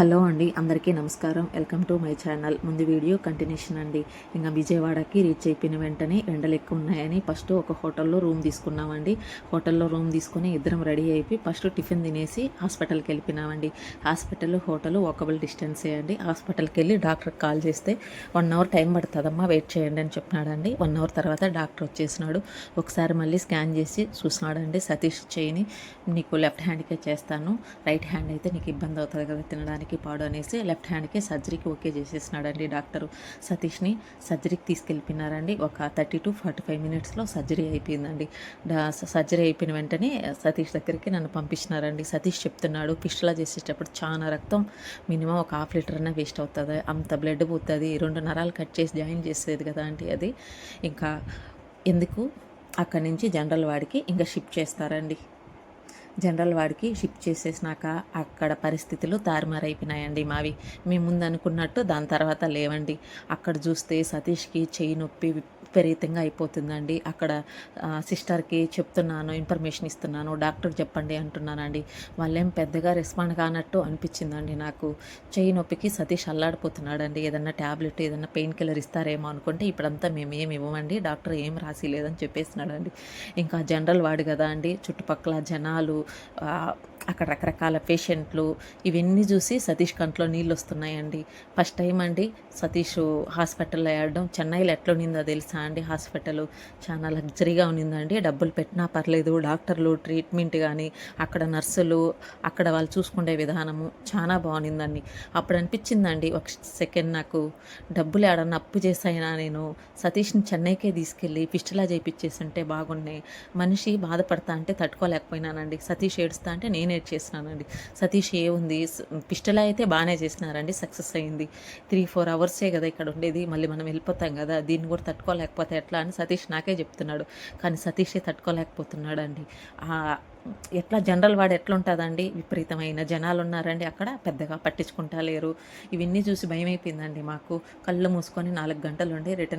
Hello అండి, అందరికీ నమస్కారం. Welcome to my channel. ముందు వీడియో కంటిన్యూషన్ అండి. ఇంకా విజయవాడకి రీచ్ అయిపోయిన వెంటనే ఎండలు ఎక్కువ ఉన్నాయని ఫస్ట్ ఒక హోటల్లో రూమ్ తీసుకున్నామండి. హోటల్లో రూమ్ తీసుకొని ఇద్దరం రెడీ అయిపోయి ఫస్ట్ టిఫిన్ తినేసి హాస్పిటల్కి వెళ్ళిపోయినామండి. హోటల్ వాకబుల్ డిస్టెన్సే అండి. హాస్పిటల్కి వెళ్ళి డాక్టర్కి కాల్ చేస్తే 1 అవర్ టైం పడుతుందమ్మా, వెయిట్ చేయండి అని చెప్పినాడండి. 1 అవర్ తర్వాత డాక్టర్ వచ్చేసినాడు. ఒకసారి మళ్ళీ స్కాన్ చేసి చూసినాడండి. సతీష్ చేయని నీకు లెఫ్ట్ హ్యాండ్కే చేస్తాను, రైట్ హ్యాండ్ అయితే నీకు ఇబ్బంది అవుతుంది కదా తినడానికి పాడు అనేసి లెఫ్ట్ హ్యాండ్కే సర్జరీకి ఓకే చేసేసినాడండి డాక్టరు. సతీష్ని సర్జరీకి తీసుకెళ్ళిపోయినారండి. ఒక 30 to 45 మినిట్స్లో సర్జరీ అయిపోయిందండి. సర్జరీ అయిపోయిన వెంటనే సతీష్ దగ్గరికి నన్ను పంపించినారండి. సతీష్ చెప్తున్నాడు, ఫిస్టులా చేసేటప్పుడు చాలా రక్తం, మినిమం ఒక 1/2 లీటర్ అన్న వేస్ట్ అవుతుంది, అంత బ్లడ్ పోతుంది, 2 నరాలు కట్ చేసి జాయిన్ చేసేది కదా అంటే అది ఇంకా ఎందుకు అక్కడి నుంచి జనరల్ వాడికి ఇంకా షిఫ్ట్ చేస్తారండి. జనరల్ వాడికి షిఫ్ట్ చేసేసినాక అక్కడ పరిస్థితులు తారుమారైపోయినాయండి మావి. మేము ముందు అనుకున్నట్టు దాని తర్వాత లేవండి. అక్కడ చూస్తే సతీష్కి చెయ్యి నొప్పి విపరీతంగా అయిపోతుందండి. అక్కడ సిస్టర్కి చెప్తున్నాను, ఇన్ఫర్మేషన్ ఇస్తున్నాను, డాక్టర్ చెప్పండి అంటున్నానండి. వాళ్ళేం పెద్దగా రెస్పాండ్ కానట్టు అనిపించిందండి నాకు. చెయ్యి నొప్పికి సతీష్ అల్లాడిపోతున్నాడండి. ఏదన్నా ట్యాబ్లెట్, ఏదన్నా పెయిన్ కిల్లర్ ఇస్తారేమో అనుకుంటే ఇప్పుడంతా మేము ఏమి ఇవ్వమండి, డాక్టర్ ఏం రాసి లేదని చెప్పేసినాడండి. ఇంకా జనరల్ వాడు కదా అండి, చుట్టుపక్కల జనాలు, అక్కడ రకరకాల పేషెంట్లు, ఇవన్నీ చూసి సతీష్ కంట్లో నీళ్ళు వస్తున్నాయండి. ఫస్ట్ టైం అండి సతీష్ హాస్పిటల్లో వేయడం. చెన్నైలో ఎట్లా ఉన్నిందో తెలుసా అండి, హాస్పిటల్ చాలా లగ్జరీగా ఉన్నిందండి. డబ్బులు పెట్టినా పర్లేదు, డాక్టర్లు, ట్రీట్మెంట్ కానీ, అక్కడ నర్సులు, అక్కడ వాళ్ళు చూసుకునే విధానము చాలా బాగుండిందండి. అప్పుడు అనిపించిందండి ఒక సెకండ్ నాకు, డబ్బులు ఏడన్నా అప్పు చేసైనా నేను సతీష్ని చెన్నైకే తీసుకెళ్ళి ఫిస్టులా చేయించేస్తుంటే బాగున్నాయి. మనిషి బాధపడతా అంటే తట్టుకోలేకపోయినానండి. సతీష్ ఏడుస్తా అంటే నేను ఏడ్చేసినానండి. సతీష్ ఏముంది, పిస్టలా అయితే బాగానే చేసినారండి, సక్సెస్ అయింది. 3-4 అవర్సే కదా ఇక్కడ ఉండేది, మళ్ళీ మనం వెళ్ళిపోతాం కదా, దీన్ని కూడా తట్టుకోలేకపోతే ఎట్లా అని సతీష్ నాకే చెప్తున్నాడు. కానీ సతీషే తట్టుకోలేకపోతున్నాడు అండి. ఎట్లా జనరల్ వాడు ఎట్లా ఉంటుందండి, విపరీతమైన జనాలు ఉన్నారండి అక్కడ, పెద్దగా పట్టించుకుంటా లేరు. ఇవన్నీ చూసి భయం అయిపోయిందండి మాకు. కళ్ళు మూసుకొని 4 గంటలు ఉండి రిటర్న్